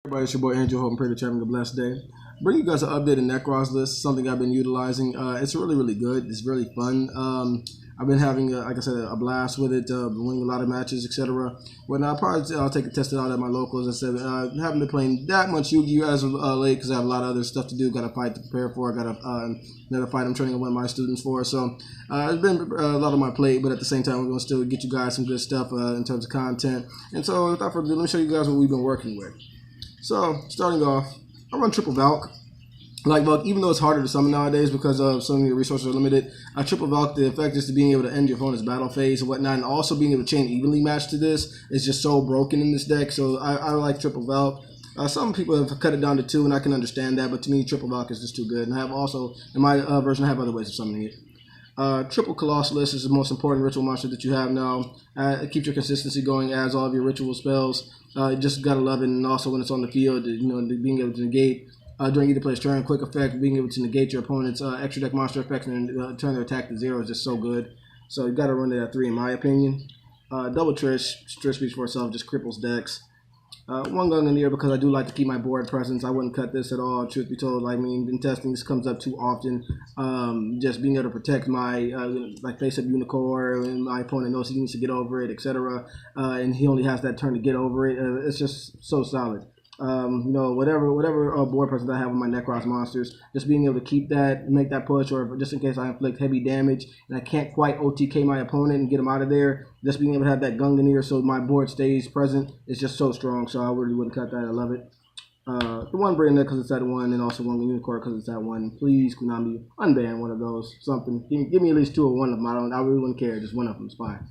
Everybody, it's your boy Angel. Hope and pray that you're having a blessed day. Bring you guys an updated Nekroz list, something I've been utilizing. It's really good. It's really fun. I've been having, like I said, a blast with it, winning a lot of matches, etc. When I'll take a test it out at my locals. I said haven't been playing that much Yu-Gi-Oh as of late because I have a lot of other stuff to do. Got a fight to prepare for. Got another fight I'm training one of my students for. So it's been a lot on my plate, but at the same time, we're going to still get you guys some good stuff in terms of content. And so without further ado, let me show you guys what we've been working with. So, starting off, I run triple Valk. Like Valk, even though it's harder to summon nowadays because of so many resources are limited, triple Valk, the effect is to being able to end your opponent's battle phase and whatnot, and also being able to chain evenly match to this is just so broken in this deck. So I like triple Valk. Some people have cut it down to 2, and I can understand that, but to me, triple Valk is just too good. And I have also, in my version, I have other ways of summoning it. Triple Colossus is the most important ritual monster that you have now. It keeps your consistency going as all of your ritual spells. Just gotta love it, and also when it's on the field, being able to negate during either player's turn, quick effect, being able to negate your opponent's extra deck monster effects and turn their attack to 0 is just so good. So you gotta run it at 3 in my opinion. Double Trish speaks for itself, just cripples decks. One gun in the air because I do like to keep my board presence. I wouldn't cut this at all, truth be told. I mean, in testing, this comes up too often. Just being able to protect my like face-up Unicorn, and my opponent knows he needs to get over it, etc. And he only has that turn to get over it. It's just so solid. Whatever board presence I have with my Nekroz monsters, just being able to keep that, make that push, or just in case I inflict heavy damage and I can't quite OTK my opponent and get him out of there, just being able to have that Gunganir so my board stays present is just so strong. So I really wouldn't cut that. I love it. The one bring that because it's at 1, and also one Unicorn because it's at 1. Please, Konami, unban one of those. Something. Give me at least 2 or 1 of them. I really wouldn't care. Just one of them is fine.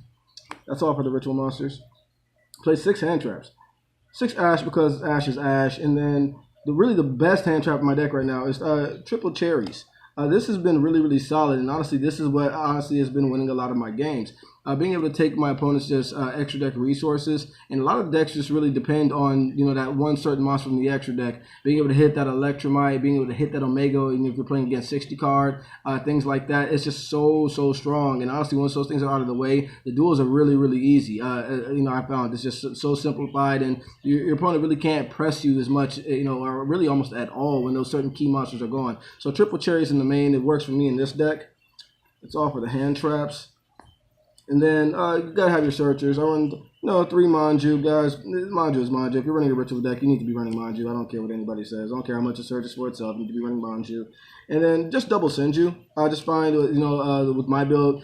That's all for the ritual monsters. Play 6 hand traps. 6 Ash because Ash is Ash, and then really the best hand trap in my deck right now is triple Cherries. This has been really solid, and honestly, this is what has been winning a lot of my games. Being able to take my opponent's just extra deck resources, and a lot of decks just really depend on that one certain monster from the extra deck. Being able to hit that Electromite, being able to hit that Omega, even if you're playing against 60 card, things like that. It's just so strong. And honestly, once those things are out of the way, the duels are really easy. I found it's just so simplified, and your opponent really can't press you as much, or really almost at all when those certain key monsters are gone. So triple Cherries in the main, it works for me in this deck. It's all for the hand traps. And then you gotta have your searchers. I run 3 Manju, guys. Manju is Manju. If you're running a ritual deck, you need to be running Manju. I don't care what anybody says. I don't care how much it searches for itself. You need to be running Manju. And then just double Senju. I just find with my build,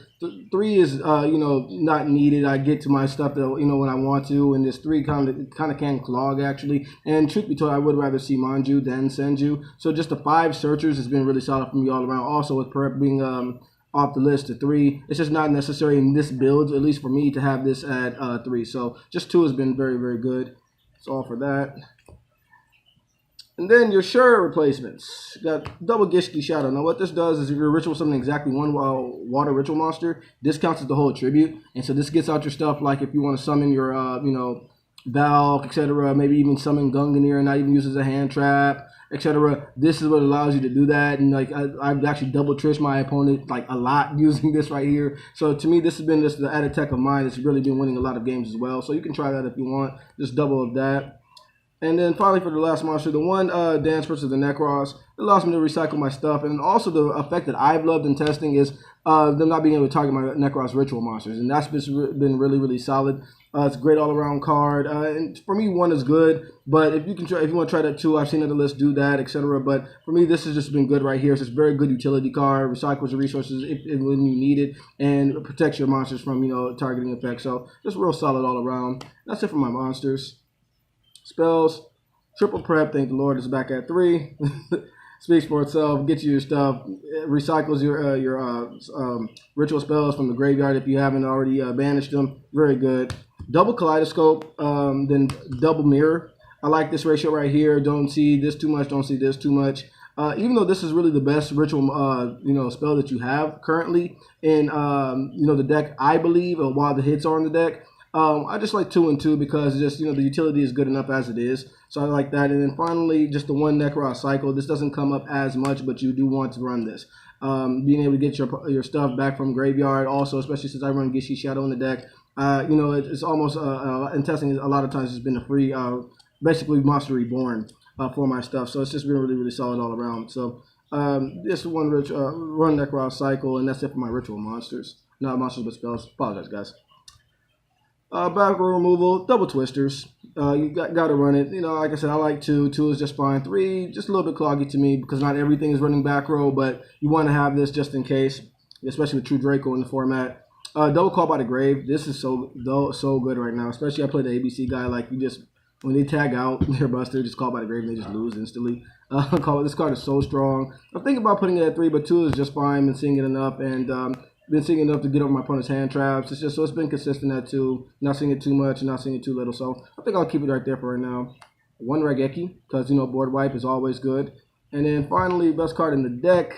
3 is not needed. I get to my stuff that when I want to, and this 3 kind of can clog actually. And truth be told, I would rather see Manju than Senju. So just the 5 searchers has been really solid for me all around. Also with Prep being off the list to 3. It's just not necessary in this build, at least for me, to have this at 3. So just 2 has been very good. That's all for that. And then your sure replacements. You got double Gishki Shadow. Now what this does is if you're ritual summoning exactly 1 water ritual monster, this counts as the whole tribute. And so this gets out your stuff like if you want to summon your Valk, etc. Maybe even summon Gunganir and not even use as a hand trap, etc. This is what allows you to do that. And like I've actually double trished my opponent like a lot using this right here. So to me, this has been just the added tech of mine. It's really been winning a lot of games as well. So you can try that if you want. Just double of that. And then finally for the last monster, the one Dance versus the Nekroz. It allows me to recycle my stuff. And also the effect that I've loved in testing is them not being able to target my Nekroz ritual monsters. And that's been really solid. It's a great all-around card. And for me, 1 is good. But if you want to try that too, I've seen other lists do that, etc. But for me, this has just been good right here. It's just a very good utility card. Recycles your resources when you need it, and protects your monsters from targeting effects. So just real solid all around. That's it for my monsters. Spells, triple Prep. Thank the Lord, is back at 3. Speaks for itself. Gets you your stuff. It recycles your ritual spells from the graveyard if you haven't already banished them. Very good. Double Kaleidoscope, then double Mirror. I like this ratio right here. Don't see this too much. Don't see this too much. Even though this is really the best ritual spell that you have currently in the deck, I believe, while the hits are on the deck. I just like 2 and 2 because just the utility is good enough as it is. So I like that. And then finally, just the 1 Nekroz cycle. This doesn't come up as much, but you do want to run this. Being able to get your stuff back from graveyard, also, especially since I run Gishki Shadow in the deck. It's almost in testing a lot of times it's been a free basically Monster Reborn for my stuff. So it's just been really, really solid all around. So this one run Nekroz cycle, and that's it for my ritual monsters. Not monsters, but spells. Apologize, guys. Back row removal, double twisters. You got to run it. You know, like I said, I like 2. 2 is just fine. 3, just a little bit cloggy to me because not everything is running back row, but you want to have this just in case, especially with True Draco in the format. Double Call by the Grave. This is so good right now, especially I play the ABC guy. Like, you just, when they tag out their buster, just Call by the Grave and they just lose instantly. This card is so strong. I'm thinking about putting it at 3, but 2 is just fine. Been seeing it enough, and been seeing enough to get over my opponent's hand traps. It's just, so it's been consistent at 2. Not seeing it too much, not seeing it too little. So I think I'll keep it right there for right now. 1 Raigeki, because, you know, board wipe is always good. And then finally, best card in the deck,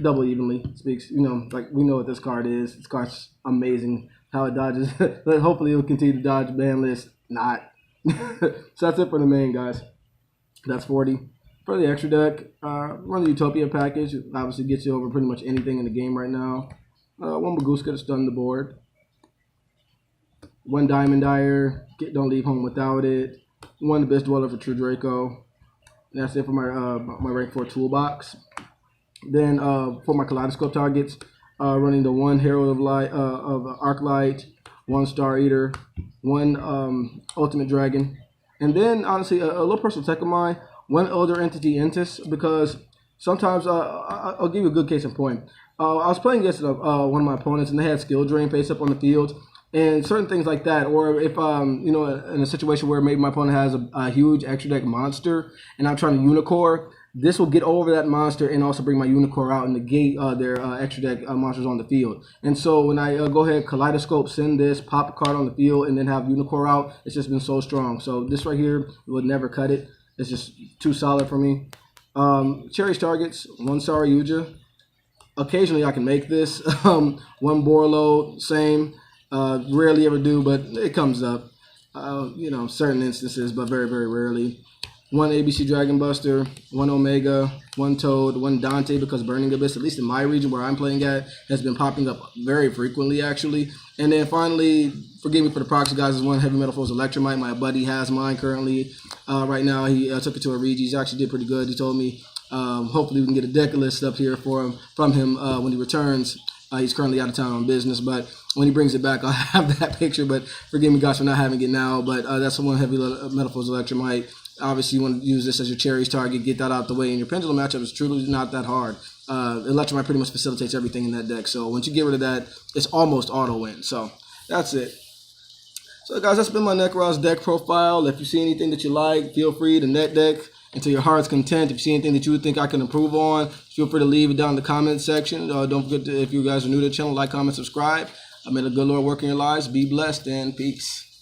Double Evenly. Speaks, you know, like we know what this card is. This card's amazing. How it dodges. Hopefully it will continue to dodge ban list. Not. So that's it for the main, guys. That's 40. For the extra deck, run the Utopia package. It obviously gets you over pretty much anything in the game right now. 1 Baguska to stun the board. 1 Diamond Dyer. Don't leave home without it. 1 Abyss Dweller for True Draco. And that's it for my rank 4 toolbox. Then for my Kaleidoscope targets, running the 1 Herald of Light, of Arclight, 1 Star Eater, 1 Ultimate Dragon, and then honestly a little personal tech of mine, 1 Elder Entity Entis, because sometimes I'll give you a good case in point. I was playing against one of my opponents, and they had Skill Drain face up on the field, and certain things like that. Or if you know, in a situation where maybe my opponent has a huge extra deck monster, and I'm trying to Unicore, this will get over that monster and also bring my Unicore out and negate their extra deck monsters on the field. And so when I go ahead, Kaleidoscope, send this, pop a card on the field, and then have Unicore out, it's just been so strong. So this right here would never cut it. It's just too solid for me. Cherish targets, 1 Saryuja. Occasionally I can make this. 1 Borlo, same. Rarely ever do, but it comes up. You know, certain instances, but very, very rarely. 1 ABC Dragon Buster, 1 Omega, 1 Toad, 1 Dante, because Burning Abyss, at least in my region where I'm playing at, has been popping up very frequently, actually. And then finally, forgive me for the proxy, guys, is 1 Heavy Metal Foes Electromite. My buddy has mine currently. Right now, he took it to a Regis. He actually did pretty good. He told me hopefully we can get a deck list up here from him when he returns. He's currently out of town on business, but when he brings it back, I'll have that picture. But forgive me, guys, for not having it now. But that's 1 Heavy Metal Foes Electromite. Obviously, you want to use this as your Cherries target, get that out the way, and your Pendulum matchup is truly not that hard. Electromite pretty much facilitates everything in that deck, so once you get rid of that, it's almost auto-win. So that's it. So guys, that's been my Nekroz deck profile. If you see anything that you like, feel free to net deck until your heart's content. If you see anything that you would think I can improve on, feel free to leave it down in the comment section. Don't forget to, if you guys are new to the channel, like, comment, subscribe. May the good Lord work in your lives. Be blessed and peace.